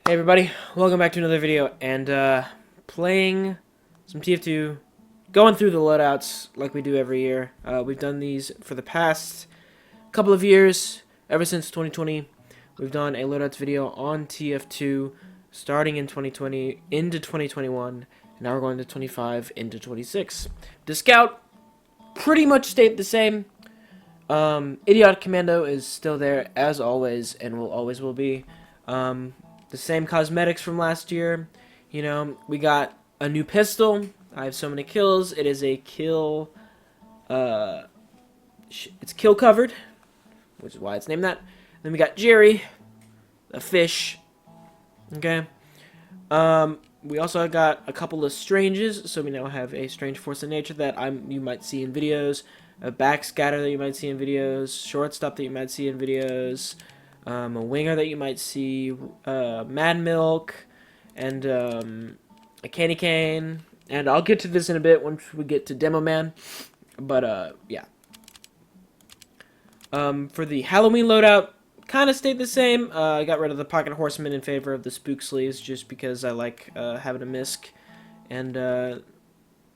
Hey everybody, welcome back to another video, and playing some TF2, going through the loadouts like we do every year. We've done these for the past couple of years, ever since 2020. We've done a loadouts video on TF2, starting in 2020 into 2021, and now we're going to 25 into 26. The Scout pretty much stayed the same. Idiotic Commando is still there as always, and will be. The same cosmetics from last year. You know, we got a new pistol. I have so many kills. It is a kill. It's kill covered, which is why it's named that. Then we got Jerry, the fish. Okay. We also got a couple of stranges. So we now have a strange force of nature that you might see in videos. A backscatter that you might see in videos. Shortstop that you might see in videos. A winger that you might see, Mad Milk, and a Candy Cane. And I'll get to this in a bit once we get to Demo Man. But, yeah. For the Halloween loadout, kind of stayed the same. I got rid of the Pocket Horseman in favor of the Spook Sleeves just because I like having a misc. And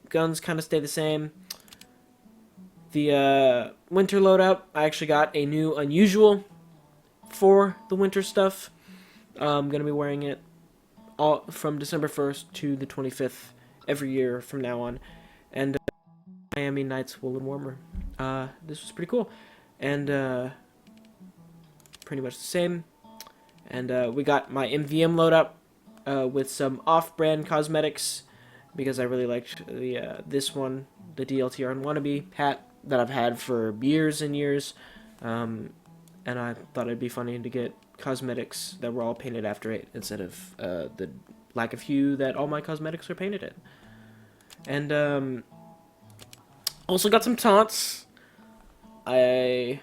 guns kind of stay the same. The winter loadout, I actually got a new unusual for the winter stuff. I'm going to be wearing it all from December 1st to the 25th every year from now on. And Miami Nights Woolen Warmer. This was pretty cool. And pretty much the same. And we got my MVM loadout with some off-brand cosmetics because I really liked the this one, the DLTR and Wannabe hat that I've had for years and years. And I thought it'd be funny to get cosmetics that were all painted after it instead of the lack of hue that all my cosmetics are painted in. And also got some taunts. I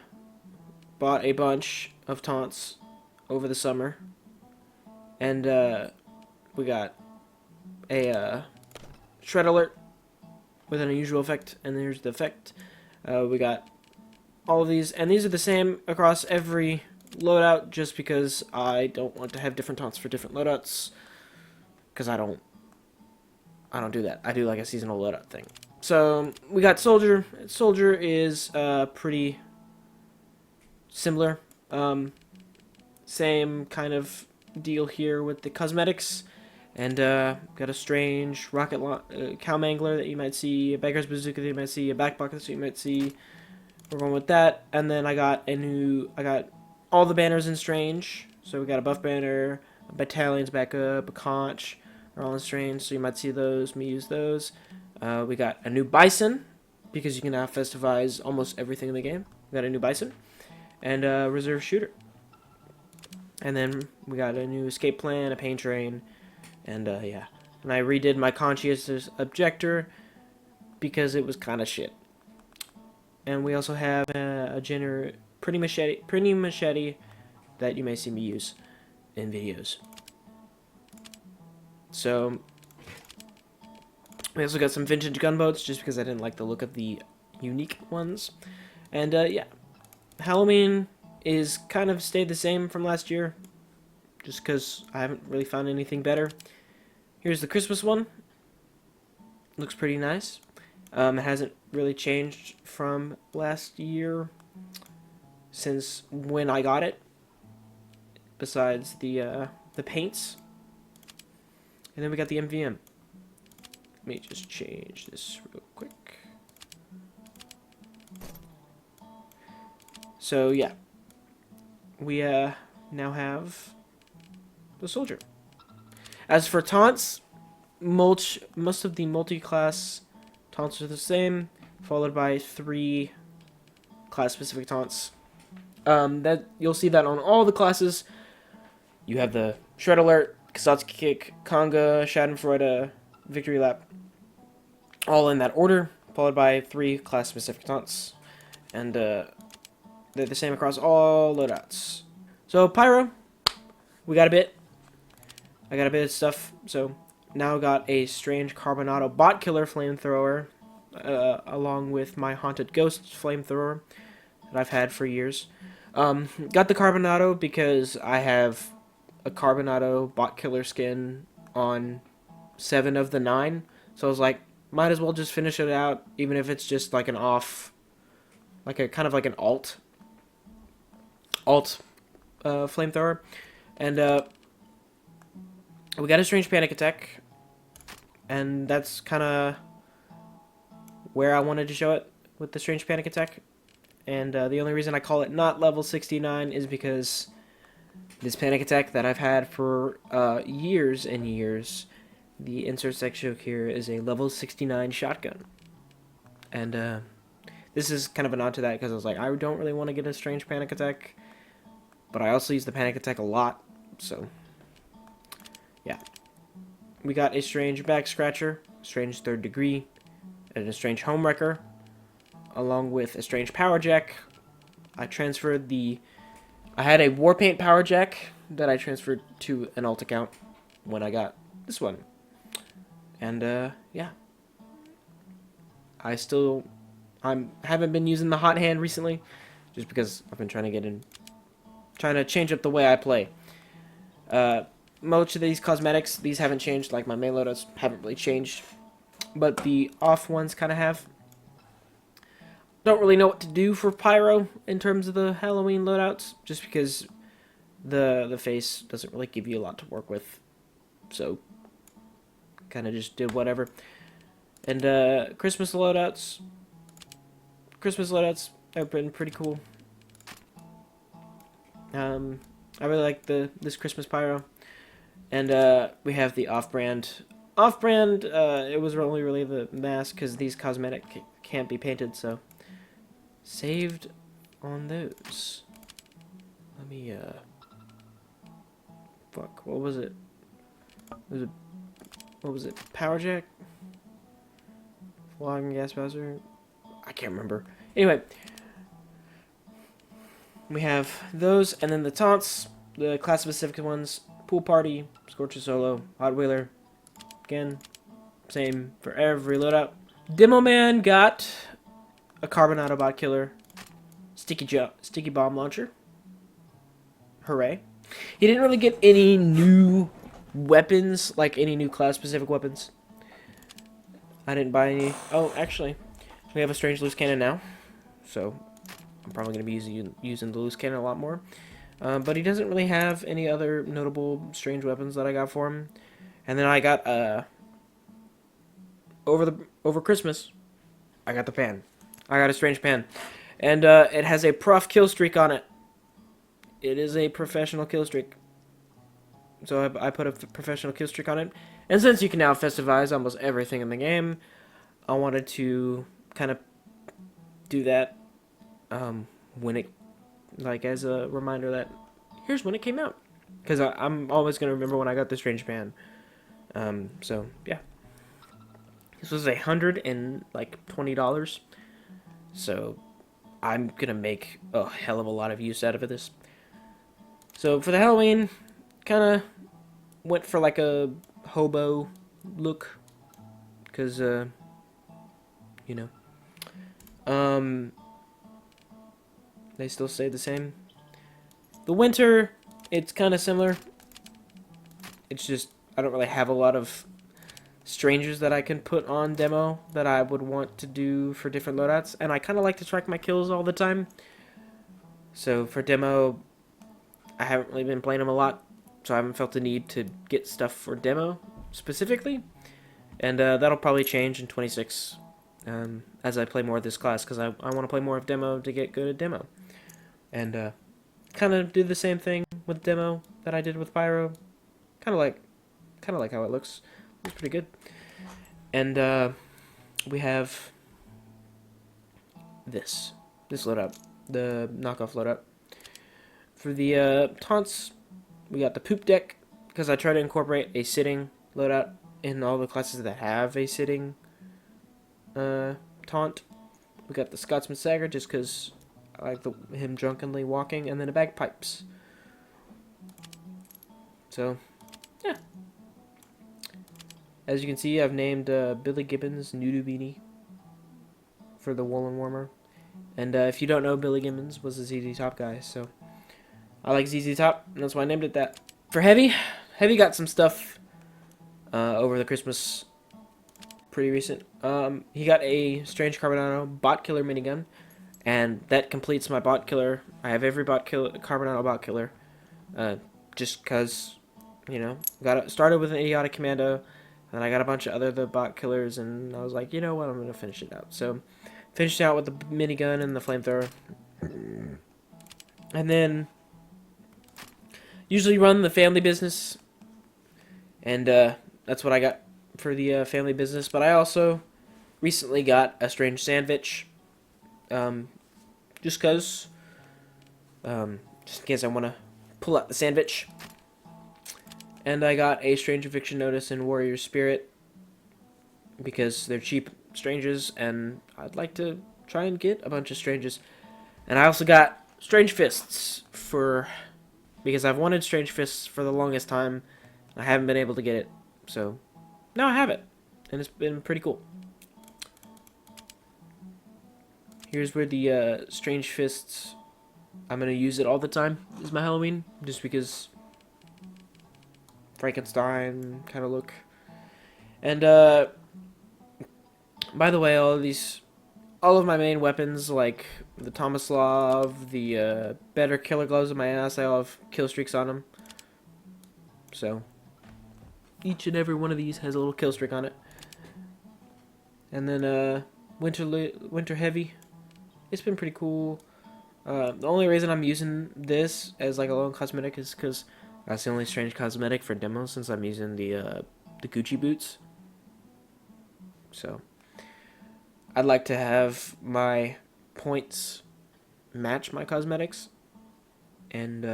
bought a bunch of taunts over the summer. And we got a Shred Alert with an unusual effect. And here's the effect. We got all of these, and these are the same across every loadout just because I don't want to have different taunts for different loadouts, because I don't do that. I do like a seasonal loadout thing. So we got Soldier. Soldier is pretty similar. Same kind of deal here with the cosmetics. And got a strange rocket cow mangler that you might see, a beggar's bazooka that you might see, a back bucket that you might see. We're going with that, and then I got all the banners in Strange. So we got a buff banner, a battalion's backup, a conch, are all in Strange. So you might see those, me use those. We got a new Bison, because you can now festivize almost everything in the game. We got a new Bison, and a reserve shooter. And then we got a new escape plan, a pain train, and yeah. And I redid my conscientious objector, because it was kind of shit. And we also have a pretty machete that you may see me use in videos. So we also got some vintage gunboats just because I didn't like the look of the unique ones. And yeah, Halloween is kind of stayed the same from last year just because I haven't really found anything better. Here's the Christmas one. Looks pretty nice. It hasn't really changed from last year since when I got it, besides the paints. And then we got the MVM. Let me just change this real quick. So yeah, we now have the Soldier. As for taunts, most of the multi-class taunts are the same, followed by 3 class-specific taunts. That you'll see that on all the classes. You have the Shred Alert, Kasatsuki Kick, Conga, Schadenfreude, Victory Lap, all in that order, followed by 3 class-specific taunts. And they're the same across all loadouts. So Pyro, we got a bit. I got a bit of stuff, so now got a strange Carbonado bot killer flamethrower, along with my Haunted Ghost flamethrower that I've had for years. Got the Carbonado because I have a Carbonado bot killer skin on 7 of the 9. So I was like, might as well just finish it out, even if it's just like an off, like a kind of like an alt flamethrower. And we got a strange panic attack, and that's kind of where I wanted to show it with the strange panic attack. And the only reason I call it not level 69 is because this panic attack that I've had for years and years, the insert section here is a level 69 shotgun. And this is kind of a nod to that because I was like, I don't really want to get a strange panic attack, but I also use the panic attack a lot, so yeah. We got a strange back scratcher, strange third degree, and a strange home wrecker, along with a strange power jack. I had a Warpaint power jack that I transferred to an alt account when I got this one. And yeah. I haven't been using the hot hand recently, just because I've been trying to change up the way I play. Most of these cosmetics, these haven't changed, like my main loadouts haven't really changed, but the off ones kind of have. Don't really know what to do for Pyro in terms of the Halloween loadouts, just because the face doesn't really give you a lot to work with, so kind of just did whatever. And Christmas loadouts have been pretty cool. I really like this Christmas Pyro. And we have the off-brand. Off-brand, it was only really the mask because these cosmetic can't be painted, so saved on those. Let me, fuck, what was it? What was it? Power jack? Flying gas bowser? I can't remember. Anyway, we have those, and then the taunts, the class-specific ones. Pool Party, Scorcher Solo, Hot Wheeler. Again, same for every loadout. Demo Man got a Carbonado bot killer, Sticky Bomb Launcher. Hooray. He didn't really get any new weapons, like any new class-specific weapons. I didn't buy any. Oh, actually, we have a Strange Loose Cannon now, so I'm probably going to be using the Loose Cannon a lot more. But he doesn't really have any other notable strange weapons that I got for him. And then I got over Christmas, I got the pan. I got a strange pan, and it has a prof kill streak on it. It is a professional kill streak. So I put a professional kill streak on it. And since you can now festivize almost everything in the game, I wanted to kind of do that when it, like, as a reminder that here's when it came out, because I'm always gonna remember when I got the strange pan. So yeah, this was $120, so I'm gonna make a hell of a lot of use out of this. So for the Halloween, kind of went for like a hobo look, because you know, they still stay the same. The winter, it's kind of similar. It's just I don't really have a lot of strangers that I can put on demo that I would want to do for different loadouts, and I kind of like to track my kills all the time. So for demo, I haven't really been playing them a lot, so I haven't felt the need to get stuff for demo specifically. And that'll probably change in 26 as I play more of this class, because I want to play more of demo to get good at demo. And kind of do the same thing with demo that I did with Pyro. Kind of like how it looks. Looks pretty good. And we have this loadout, the knockoff loadout. For the taunts, we got the poop deck, because I try to incorporate a sitting loadout in all the classes that have a sitting taunt. We got the Scotsman Sagger, just because I like him drunkenly walking, and then the bagpipes. So, yeah. As you can see, I've named Billy Gibbons Nudu Beanie for the Woolen Warmer. And if you don't know, Billy Gibbons was a ZZ Top guy, so I like ZZ Top, and that's why I named it that. For Heavy got some stuff over the Christmas. Pretty recent. He got a Strange Carbonado Bot Killer minigun, and that completes my Bot Killer. I have every Carbonado Bot Killer, just cause, you know, started with an Idiotic Commando, and then I got a bunch of other Bot Killers, and I was like, you know what, I'm gonna finish it out. So, finished out with the minigun and the flamethrower, and then usually run the family business, and that's what I got for the family business. But I also recently got a Strange Sandwich, just cause, just in case I want to pull out the sandwich. And I got a Strange Eviction Notice and Warrior Spirit because they're cheap Stranges, and I'd like to try and get a bunch of Stranges. And I also got Strange Fists because I've wanted Strange Fists for the longest time. I haven't been able to get it, so now I have it, and it's been pretty cool. Here's where the Strange Fists, I'm going to use it all the time, is my Halloween, just because Frankenstein kind of look. And, by the way, all of my main weapons, like the Tomislav, the better Killer Gloves in my ass, I all have kill streaks on them. So, each and every one of these has a little kill streak on it. And then, Winter Heavy. It's been pretty cool. The only reason I'm using this as like a lone cosmetic is because that's the only Strange cosmetic for demo, since I'm using the Gucci boots. So, I'd like to have my points match my cosmetics. And,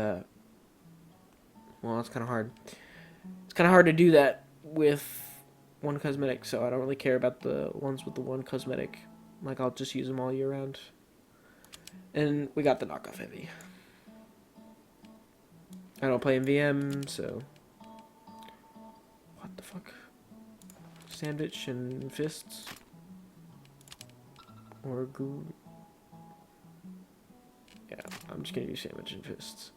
well, it's kind of hard. It's kind of hard to do that with one cosmetic, so I don't really care about the ones with the one cosmetic. Like, I'll just use them all year round. And we got the knockoff Heavy. I don't play in VM, so... What the fuck? Sandwich and fists? Or goo... Yeah, I'm just gonna do sandwich and fists.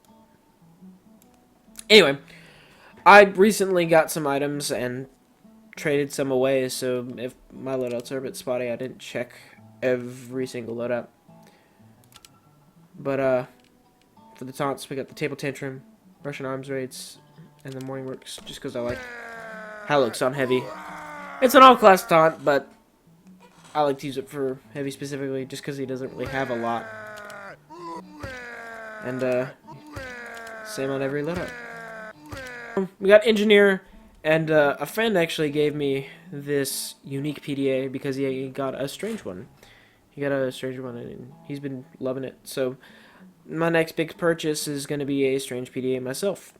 Anyway, I recently got some items and traded some away, so if my loadouts are a bit spotty, I didn't check every single loadout. But, for the taunts, we got the Table Tantrum, Russian Arms Raids, and the Morning Works, just because I like how it looks on Heavy. It's an all-class taunt, but I like to use it for Heavy specifically, just because he doesn't really have a lot. And, same on every loadout. We got Engineer, and a friend actually gave me this unique PDA because he got a strange one. He got a strange one, and he's been loving it. So, my next big purchase is going to be a strange PDA myself.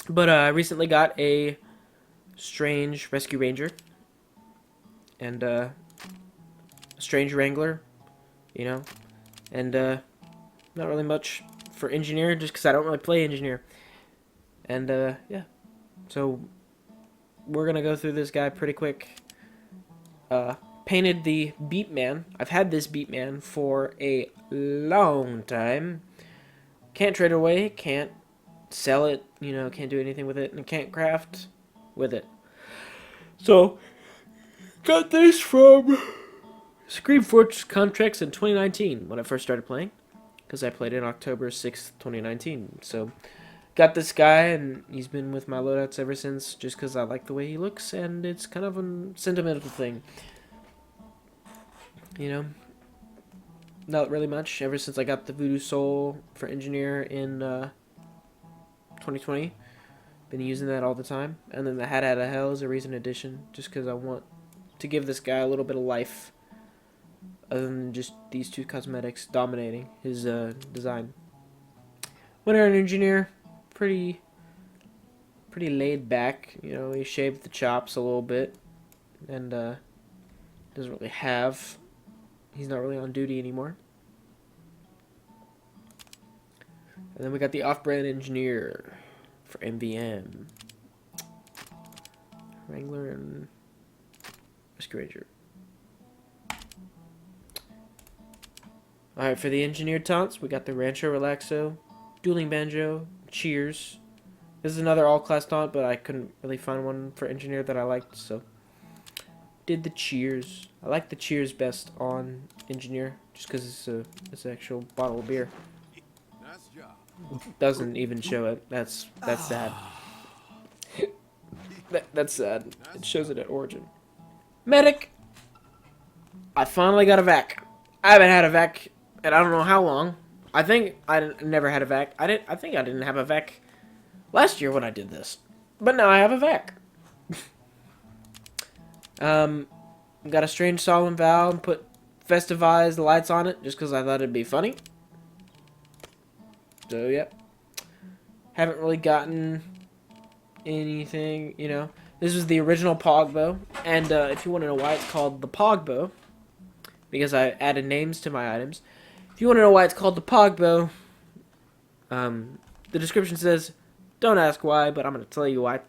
But I recently got a strange Rescue Ranger and a strange Wrangler, you know, and not really much for Engineer, just because I don't really play Engineer. And yeah, so we're gonna go through this guy pretty quick. Painted the Beat Man. I've had this Beat Man for a long time. Can't trade it away, can't sell it, you know, can't do anything with it, and can't craft with it. So, got this from Screamforce contracts in 2019 when I first started playing, because I played in October 6th, 2019. So, got this guy, and he's been with my loadouts ever since, just because I like the way he looks, and it's kind of a sentimental thing. You know, not really much. Ever since I got the Voodoo Soul for Engineer in 2020, been using that all the time. And then the Hat Out of Hell is a recent addition, just because I want to give this guy a little bit of life, other than just these two cosmetics dominating his design. Winter and Engineer, pretty laid back. You know, he shaved the chops a little bit, and doesn't really have. He's not really on duty anymore. And then we got the Off-Brand Engineer for MVM. Wrangler and Rescue Ranger. Alright, for the Engineer taunts, we got the Rancho Relaxo, Dueling Banjo, Cheers, This is another all-class taunt, but I couldn't really find one for engineer that I liked, so did the cheers. I like the cheers best on engineer, just because it's an actual bottle of beer. Nice job. Doesn't even show it. That's sad. That's sad. It shows it at origin. Medic! I finally got a vac. I haven't had a vac and I don't know how long. I think I never had a vac. I think I didn't have a vac last year when I did this. But now I have a vac. Got a strange solemn vow and put festivized lights on it just because I thought it'd be funny. So, yep. Haven't really gotten anything, you know. This was the original Pogbow. And if you want to know why it's called the Pogbow, because I added names to my items. If you want to know why it's called the Pogbow, the description says, don't ask why, but I'm going to tell you why.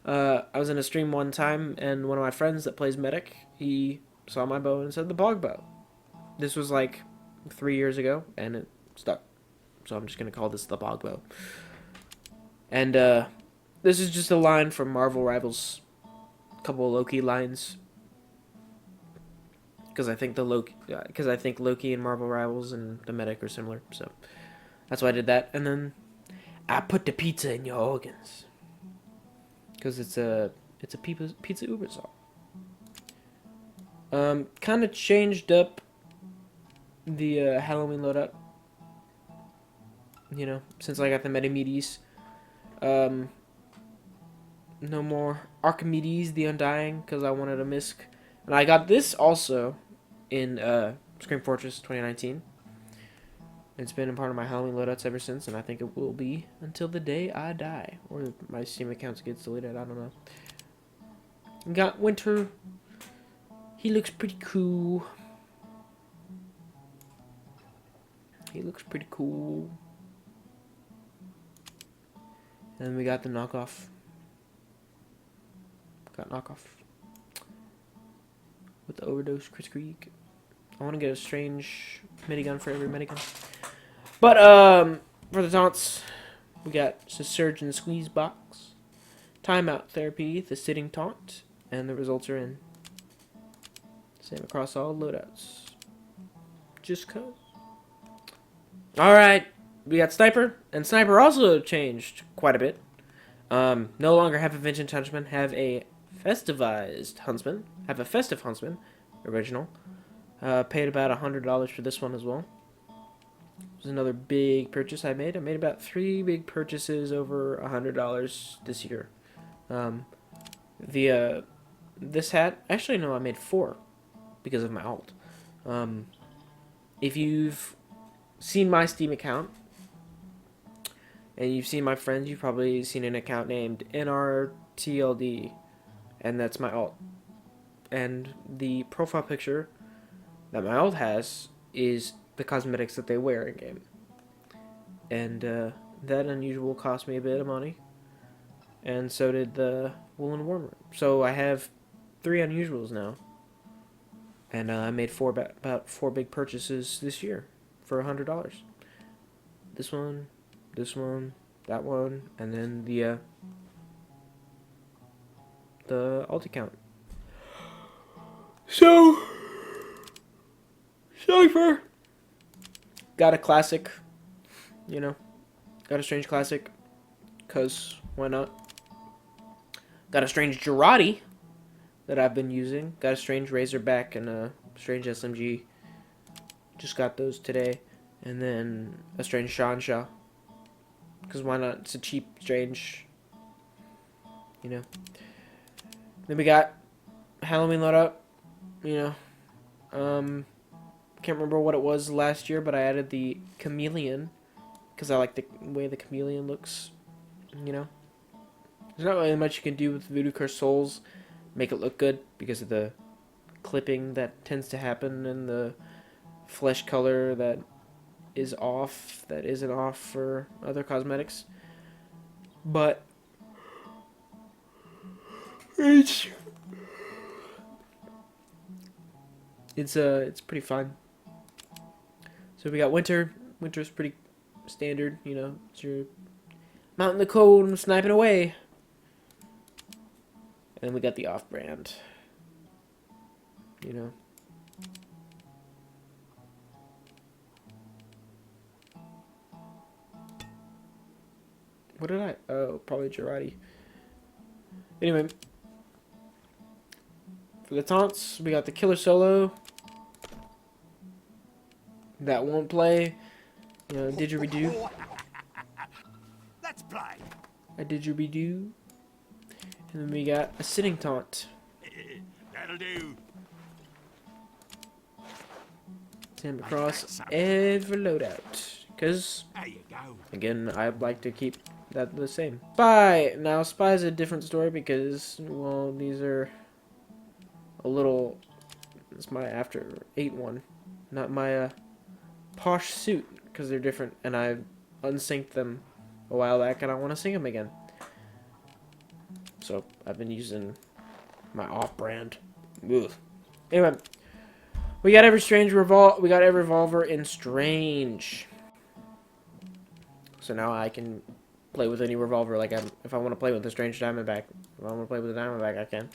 I was in a stream one time, and one of my friends that plays Medic, he saw my bow and said the Pogbow. This was like 3 years ago, and it stuck. So I'm just going to call this the Pogbow. And this is just a line from Marvel Rivals. A couple of Loki lines. Because I think Loki and Marvel Rivals and the Medic are similar, so that's why I did that. And then I put the pizza in your organs, because it's a pizza Uber song. Kind of changed up the Halloween loadout. You know, since I got the Metamedes. No more Archimedes the Undying, because I wanted a misc. And I got this also in Scream Fortress 2019. It's been a part of my Halloween loadouts ever since, and I think it will be until the day I die. Or my Steam account gets deleted, I don't know. Got Winter. He looks pretty cool. He looks pretty cool. And then we got the knockoff. Got knockoff. With the overdose, Chris Krieg. I want to get a strange minigun for every minigun. But, for the taunts, we got the Surge and Squeeze box, Timeout Therapy, the Sitting Taunt, and the results are in. Same across all loadouts. Just cause. Alright, we got Sniper, and Sniper also changed quite a bit. No longer have a Vengeance Huntsman, have a Festivized Huntsman, have a Festive Huntsman, original. Paid about $100 for this one as well. It was another big purchase I made. I made about 3 big purchases over $100 this year. This hat, actually no, I made 4 because of my alt. If you've seen my Steam account and you've seen my friends, you've probably seen an account named NRTLD, and that's my alt. And the profile picture that my alt has is the cosmetics that they wear in game. And that unusual cost me a bit of money. And so did the woolen warmer. So I have 3 unusuals now. And I made about 4 big purchases this year for $100. This one, that one, and then the alt account. So, Cypher got a classic, you know, got a strange classic, cause why not? Got a strange Girardi that I've been using. Got a strange Razorback and a strange SMG. Just got those today, and then a strange Shansha. Cause why not? It's a cheap strange, you know. Then we got Halloween loadout, you know. Can't remember what it was last year, but I added the chameleon because I like the way the chameleon looks, you know. There's not really much you can do with Voodoo Curse Souls, make it look good because of the clipping that tends to happen and the flesh color that is off, that isn't off for other cosmetics. But it's pretty fun. So we got winter. Winter's pretty standard, you know. It's your I'm out in the cold, I'm sniping away. And then we got the off-brand. You know. What did I? Oh, probably Girardi. Anyway. For the taunts, we got the Killer Solo. That won't play. You know, didgeridoo. Let's play. A didgeridoo. And then we got a sitting taunt. That'll do. Send across every loadout. Because, There you go. again, I'd like to keep that the same. Spy! Now, Spy's a different story because, well, these are a little... It's my after 8 one. Not my posh suit, because they're different. And I unsynced them a while back, and I want to sync them again. So, I've been using my off-brand. Ugh. Anyway, we got every revolver in Strange. So now I can play with any revolver. Like if I want to play with a Strange Diamondback, if I want to play with a Diamondback, I can.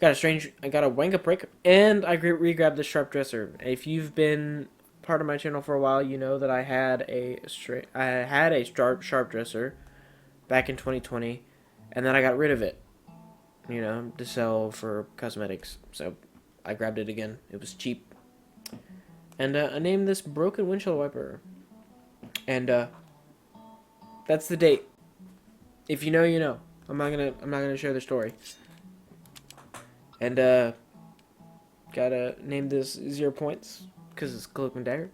I got a Wanga Prick, and I re-grabbed the Sharp Dresser. If you've been part of my channel for a while, you know that I had a Sharp Dresser back in 2020, and then I got rid of it. You know, to sell for cosmetics. So I grabbed it again. It was cheap. And I named this Broken Windshield Wiper. And that's the date. If you know, you know. I'm not gonna share the story. And gotta name this 0 points because it's Cloak and Dagger.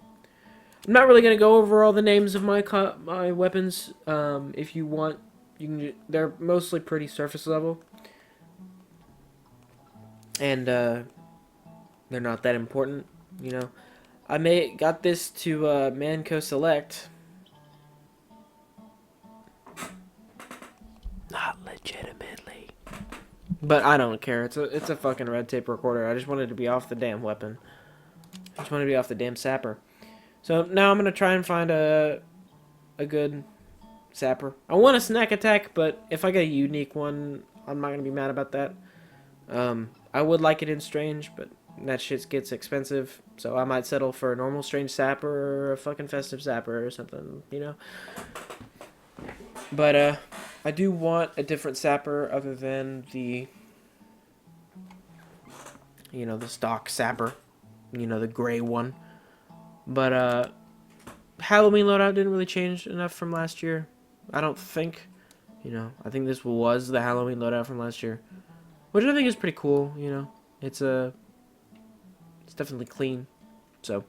I'm not really gonna go over all the names of my weapons. If you want, you can. They're mostly pretty surface level. And they're not that important, you know. I got this to Manco Select. Not legitimately. But I don't care. It's a fucking red tape recorder. I just wanted to be off the damn weapon. I just wanted to be off the damn sapper. So now I'm gonna try and find a good sapper. I want a snack attack, but if I get a unique one, I'm not gonna be mad about that. I would like it in Strange, but that shit gets expensive, so I might settle for a normal Strange Sapper or a fucking Festive Sapper or something, you know? But, I do want a different Sapper other than the, you know, the stock Sapper. You know, the gray one. But, Halloween loadout didn't really change enough from last year. I don't think. You know, I think this was the Halloween loadout from last year. Which I think is pretty cool, you know. It's definitely clean. So.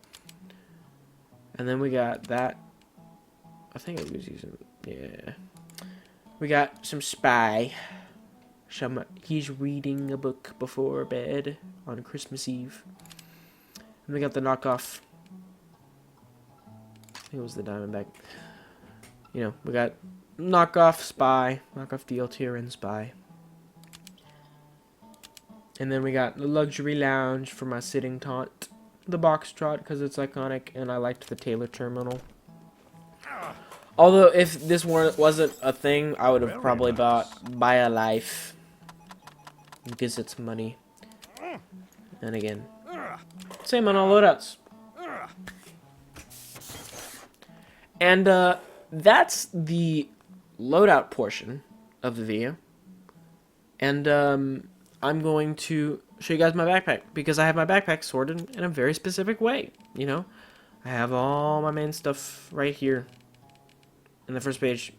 And then we got that. I think I was using, yeah. We got some Spy. He's reading a book before bed on Christmas Eve. And we got the knockoff. I think it was the Diamondback. You know, we got knockoff Spy. Knockoff DLTRN Spy. And then we got the Luxury Lounge for my sitting taunt. The box trot because it's iconic, and I liked the Taylor terminal. Although if this wasn't a thing, I would have probably bought Buy a Life because it's money. And again, same on all loadouts. And that's the loadout portion of the video. And I'm going to show you guys my backpack because I have my backpack sorted in a very specific way. You know, I have all my main stuff right here in the first page,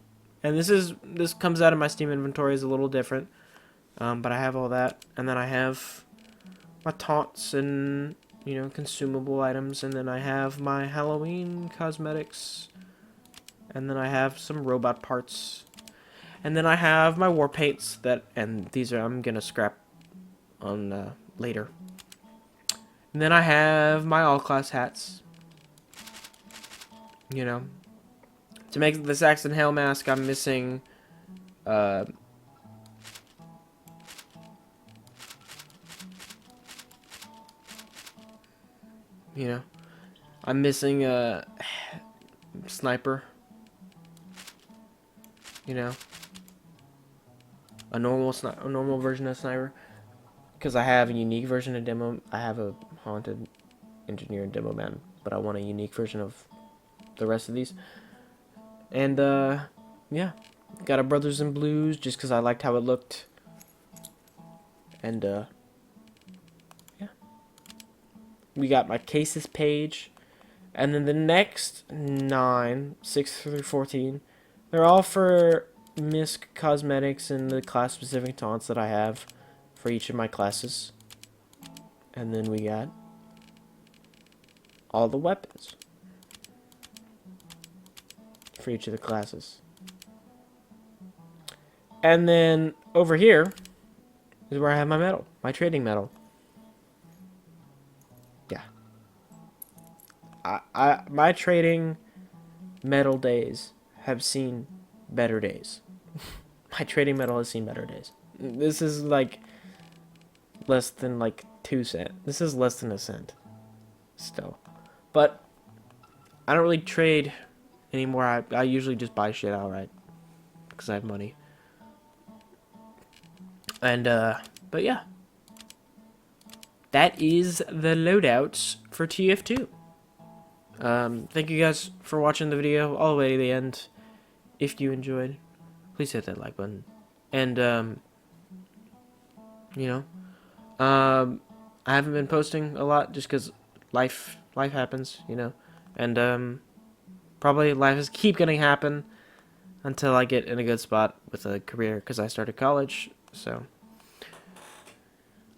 and this comes out of my Steam inventory is a little different, but I have all that, and then I have my taunts and, you know, consumable items, and then I have my Halloween cosmetics, and then I have some robot parts, and then I have my war paints and these I'm gonna scrap on later. And then I have my all-class hats. You know, to make the Saxon Hail mask, I'm missing you know, I'm missing a sniper. you know, a normal version of sniper, because I have a unique version of demo. I have a haunted engineer and demo man, but I want a unique version of the rest of these. And yeah, got a Brothers in Blues just because I liked how it looked. And yeah, we got my cases page, and then the next 9, 6 through 14, they're all for MISC cosmetics and the class specific taunts that I have for each of my classes. And then we got all the weapons for each of the classes. And then over here is where I have my medal, my trading medal. Yeah. My trading medal days have seen better days. My trading medal has seen better days. This is like less than like 2 cents. This is less than a cent still. But I don't really trade anymore. I usually just buy shit outright because I have money. And but yeah, that is the loadouts for TF2. Thank you guys for watching the video all the way to the end. If you enjoyed, please hit that like button. And you know, I haven't been posting a lot just because life happens, you know, and probably life is keep gonna happen until I get in a good spot with a career, because I started college, so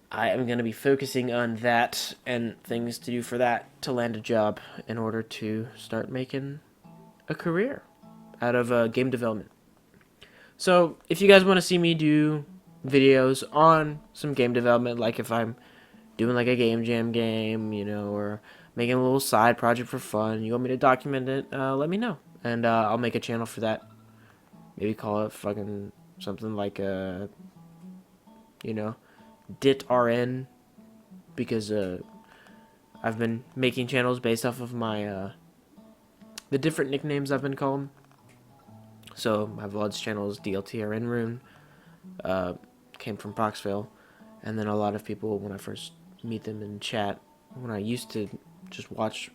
I am going to be focusing on that and things to do for that to land a job in order to start making a career out of game development. So if you guys want to see me do videos on some game development, like if I'm doing like a game jam game, you know, or making a little side project for fun, you want me to document it, let me know, and I'll make a channel for that. Maybe call it fucking something like you know, DitRN, because I've been making channels based off of my the different nicknames I've been called. So my VODs channel is DLTRN Rune, came from Proxville, and then a lot of people, when I first meet them in chat, when I used to just watch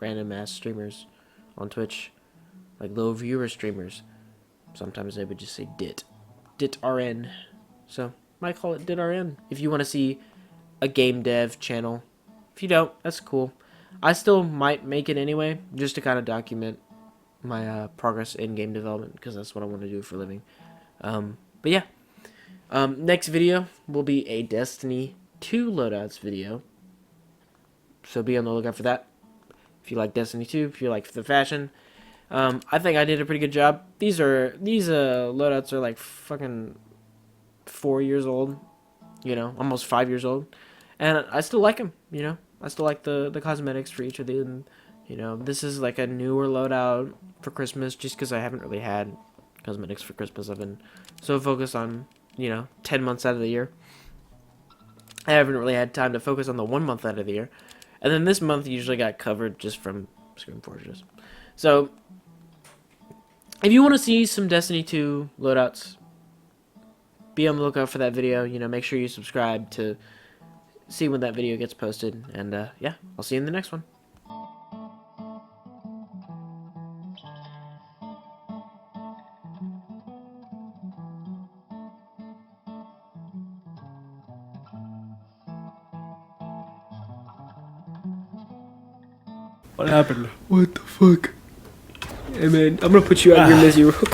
random ass streamers on Twitch, like low viewer streamers, sometimes they would just say DitRN. So might call it DitRN if you want to see a game dev channel. If you don't, that's cool. I still might make it anyway, just to kind of document my progress in game development, because that's what I want to do for a living. But yeah, next video will be a Destiny 2 loadouts video, so be on the lookout for that. If you like Destiny 2, if you like the fashion, I think I did a pretty good job. These loadouts are like fucking 4 years old, you know, almost 5 years old, and I still like them, you know. I still like the cosmetics for each of them, you know. This is like a newer loadout for Christmas, just because I haven't really had cosmetics for Christmas. I've been so focused on, you know, 10 months out of the year. I haven't really had time to focus on the 1 month out of the year, and then this month usually got covered just from Scream Forges. So if you want to see some Destiny 2 loadouts, be on the lookout for that video. You know, make sure you subscribe to see when that video gets posted. And yeah, I'll see you in the next one. What happened? What the fuck? Hey man, I'm gonna put you out of your misery.